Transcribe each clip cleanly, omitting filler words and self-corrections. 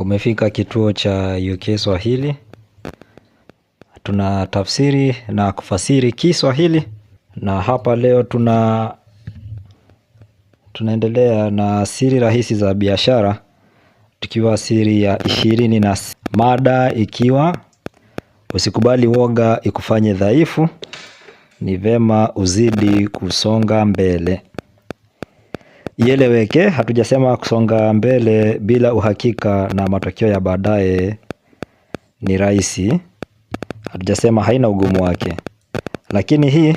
Umefika kituo cha UK Swahili. Tuna tafsiri na kufasiri Kiswahili. Na hapa leo tunaendelea na siri rahisi za biashara. Tukiwa siri ya 20 na mada ikiwa usikubali woga ikufanye dhaifu. Ni vema uzidi kusonga mbele. Ieleweke, hatujasema kusonga mbele bila uhakika na matokeo ya baadaye ni rahisi. Hatujasema haina ugumu wake. Lakini hii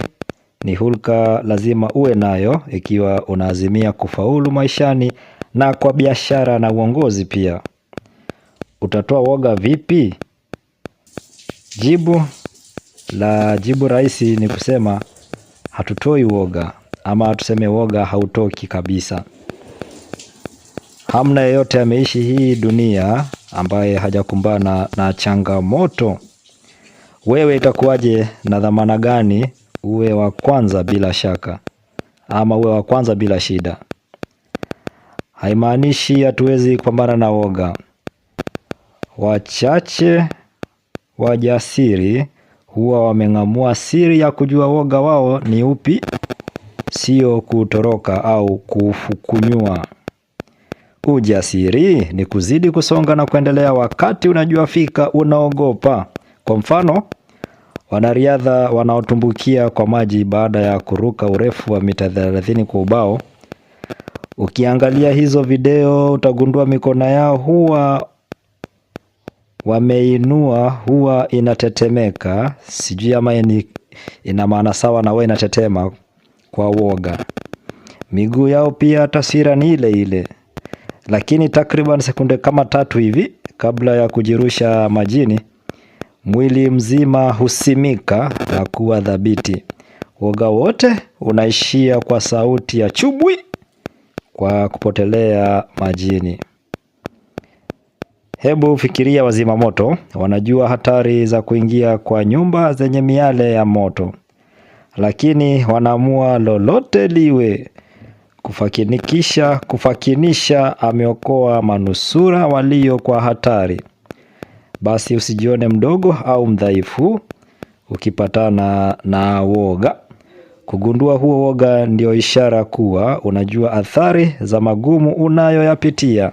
ni hulka lazima uwe nayo ikiwa unaazimia kufaulu maishani na kwa biashara na uongozi pia. Utatoa woga vipi? Jibu rahisi ni kusema hatutoi woga, ama tuseme woga hautoki kabisa. Hamna yeyote ameishi hii dunia ambaye hajakumbana na changamoto. Wewe itakuwaje na dhamana gani uwe wa kwanza bila shaka, ama uwe wa kwanza bila shida? Haimaanishi hatuwezi kupambana na woga. Wachache wajasiri huwa wameng'amua siri ya kujua woga wao ni upi, sio kutoroka au kufukunyua. Ujasiri ni kuzidi kusonga na kuendelea wakati unajua fika unaogopa. Kwa mfano, wanariadha wanaotumbukia kwa maji baada ya kuruka urefu wa mita 30 kwa ubao. Ukiangalia hizo video utagundua mikono yao huwa wameinua, huwa inatetemeka. Sijui ama ina maana sawa na wewe inatetema kwa woga. Miguu yao pia taswira ni ile ile. Lakini takriban sekunde kama 3 hivi kabla ya kujirusha majini, mwili mzima husimika na kuwa dhabiti. Woga wote unaishia kwa sauti ya chubwi kwa kupotelea majini. Hebu fikiria wazima moto, wanajua hatari za kuingia kwa nyumba zenye miale ya moto. Lakini wanaamua lolote liwe kufakinisha ameokoa manusura walio kwa hatari. Basi usijione mdogo au mdhaifu ukipatana na woga. Kugundua huo woga ndio ishara kuwa unajua athari za magumu unayoyapitia.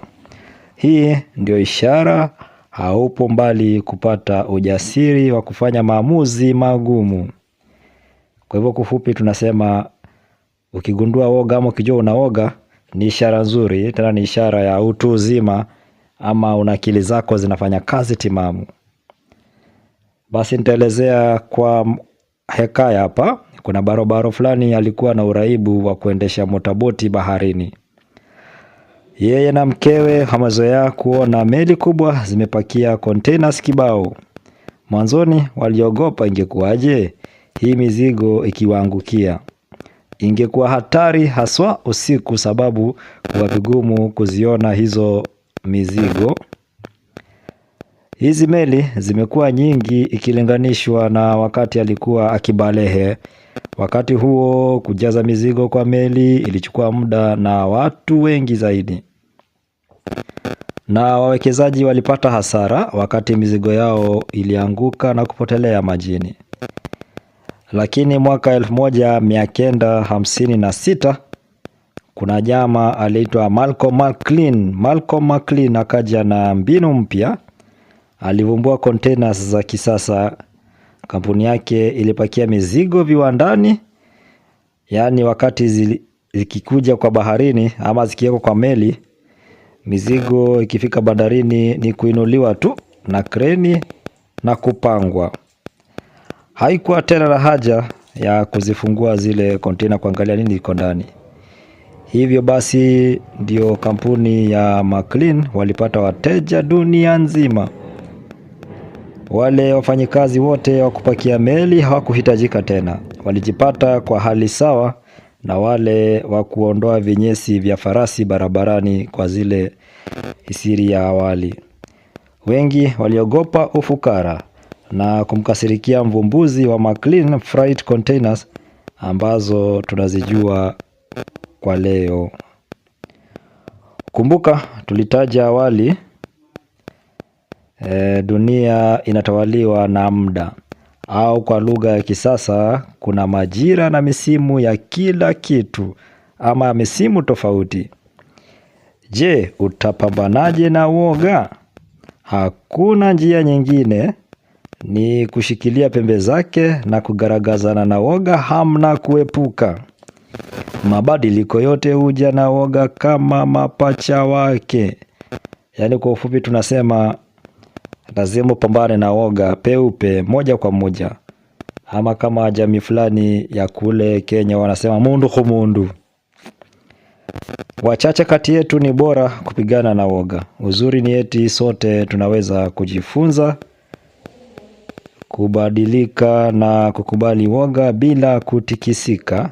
Hii ndio ishara haupo mbali kupata ujasiri wa kufanya maamuzi magumu. Kwa hivyo kufupi tunasema ukigundua woga ama ukijua una woga ni ishara nzuri, tena ni ishara ya utu uzima, ama una akili zako zinafanya kazi timamu. Basi nitaelezea kwa hekaya hapa. Kuna barobaro fulani alikuwa na uraibu wa kuendesha motaboti baharini. Yeye na mkewe hamazoea kuona meli kubwa zimepakia containers kibao. Mwanzoni waliogopa ingekuwaje hii mizigo ikiwaangukia. Ingekuwa hatari haswa usiku, sababu huwa vigumu kuziona hizo mizigo. Hizi meli zimekuwa nyingi ikilinganishwa na wakati alikuwa akibalehe. Wakati huo kujaza mizigo kwa meli ilichukua muda na watu wengi zaidi. Na wawekezaji walipata hasara wakati mizigo yao ilianguka na kupotelea majini. Lakini mwaka 1956 kuna jamaa aliitwa Malcolm McLean akaja na mbinu mpya. Alivumbua containers za kisasa. Kampuni yake ilipakia mizigo viwandani. Yaani wakati zikikuja kwa baharini ama zikiwekwa kwa meli, mizigo ikifika bandarini ni kuinuliwa tu na kreni na kupangwa. Haikuwa tena na haja ya kuzifungua zile container kuangalia nini iko ndani. Hivyo basi ndio kampuni ya McLean walipata wateja dunia nzima. Wale wafanyikazi wote wa kupakia meli hawakuhitajika tena. Walijipata kwa hali sawa na wale wa kuondoa vinyesi vya farasi barabarani kwa zile siri ya awali. Wengi waliogopa ufukara na kumkasirikia mvumbuzi wa McLean Freight Containers ambazo tunazijua kwa leo. Kumbuka tulitaja awali Dunia inatawaliwa na muda, au kwa lugha ya kisasa kuna majira na misimu ya kila kitu, ama misimu tofauti. Je, utapambanaje na uoga? Hakuna njia nyingine, ni kushikilia pembe zake na kugaragazana na uoga, hamna kuepuka. Mabadiliko yote huja na uoga kama mapacha wake. Yaani kwa ufupi tunasema lazima upambane na uoga peupe moja kwa moja. Ama kama jamii fulani ya kule Kenya wanasema mundu kumundu. Wachache kati yetu ni bora kupigana na uoga. Uzuri ni eti sote tunaweza kujifunza, kubadilika na kukubali uoga bila kutikisika.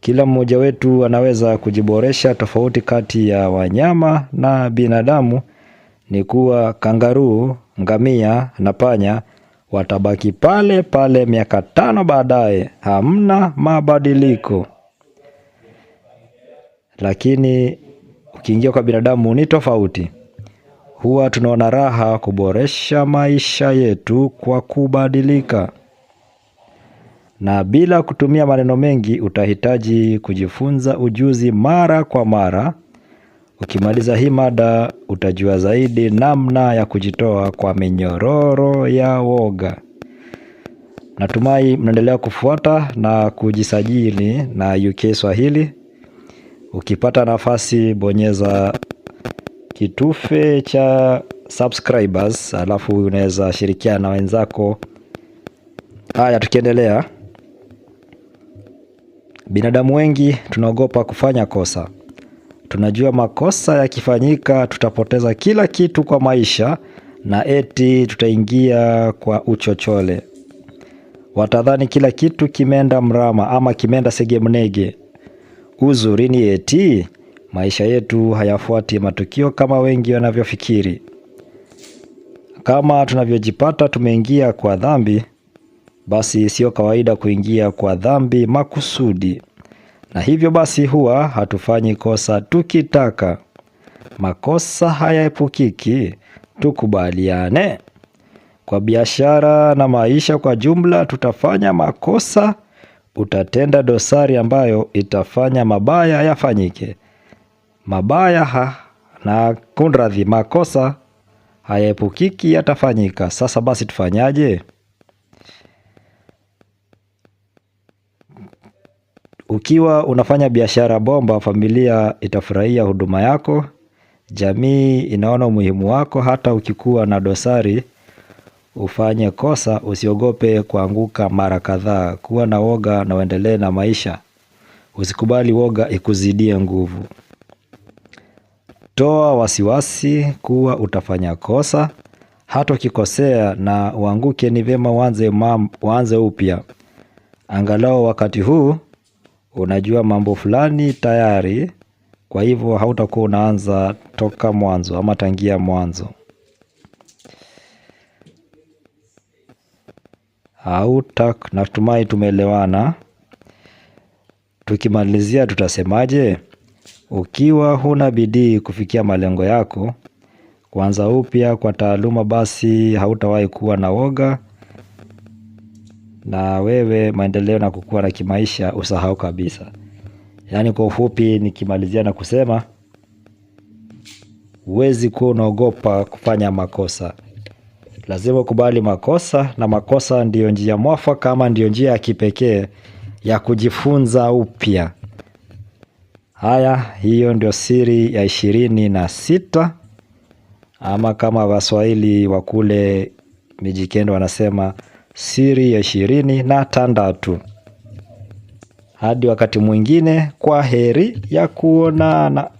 Kila mmoja wetu anaweza kujiboresha. Tofauti kati ya wanyama na binadamu ni kuwa kangaroo, ngamia na panya watabaki pale pale miaka 5 baadaye, hamna mabadiliko. Lakini ukiingia kwa binadamu ni tofauti. Huwa tunaona raha kuboresha maisha yetu kwa kubadilika. Na bila kutumia maneno mengi utahitaji kujifunza ujuzi mara kwa mara. Ukimaliza hii mada utajua zaidi namna ya kujitoa kwa minyororo ya uoga. Natumai mnaendelea kufuata na kujisajili na UK Swahili. Ukipata nafasi bonyeza kitufe cha subscribers, alafu unaweza shirikiana na wenzako. Haya, tukiendelea. Binadamu wengi tunaogopa kufanya kosa. Tunajua makosa yakifanyika tutapoteza kila kitu kwa maisha na eti tutaingia kwa uchochole. Watadhani kila kitu kimeenda mrama ama kimeenda segemnege. Uzuri ni eti maisha yetu hayafuati matukio kama wengi wanavyofikiri. Kama tunavyojipata tumeingia kwa dhambi, basi sio kawaida kuingia kwa dhambi makusudi. Na hivyo basi huwa hatufanyi kosa tukitaka. Makosa hayaepukiki, tukubaliane. Kwa biashara na maisha kwa jumla tutafanya makosa. Utatenda dosari ambayo itafanya mabaya yafanyike. Mabaya na kunradhi, makosa hayaepukiki, yatafanyika. Sasa basi tufanyaje? Ukiwa unafanya biashara bomba, familia itafurahia huduma yako. Jamii inaona umuhimu wako. Hata ukikuwa na dosari, ufanye kosa, usiogope kuanguka mara kadhaa. Kuwa na uoga na uendelee na maisha. Usikubali uoga ikuzidie nguvu. Toa wasiwasi kuwa utafanya kosa. Hata ukikosea na uanguke, ni vyema uanze upya. Angalau wakati huu unajua mambo fulani tayari, kwa hivyo hautakuwa unaanza toka mwanzo ama tangia mwanzo. Natumai tumeelewana. Tukimalizia tutasemaje? Ukiwa huna bidii kufikia malengo yako, kuanza upya kwa taaluma, basi hautawahi kuwa na uoga. Na wewe maendeleo na kukua na kimaisha usahau kabisa. Yaani kwa ufupi nikimalizia na kusema, huwezi kuwa unaogopa kufanya makosa. Lazima ukubali makosa, na makosa ndiyo njia mwafaka ama ndiyo njia ya kipekee ya kujifunza upya. Haya, hiyo ndio siri ya 26, ama kama Waswahili wa kule Mijikendo wanasema siri ya 26. Hadi wakati mwingine, kwa heri ya kuonana.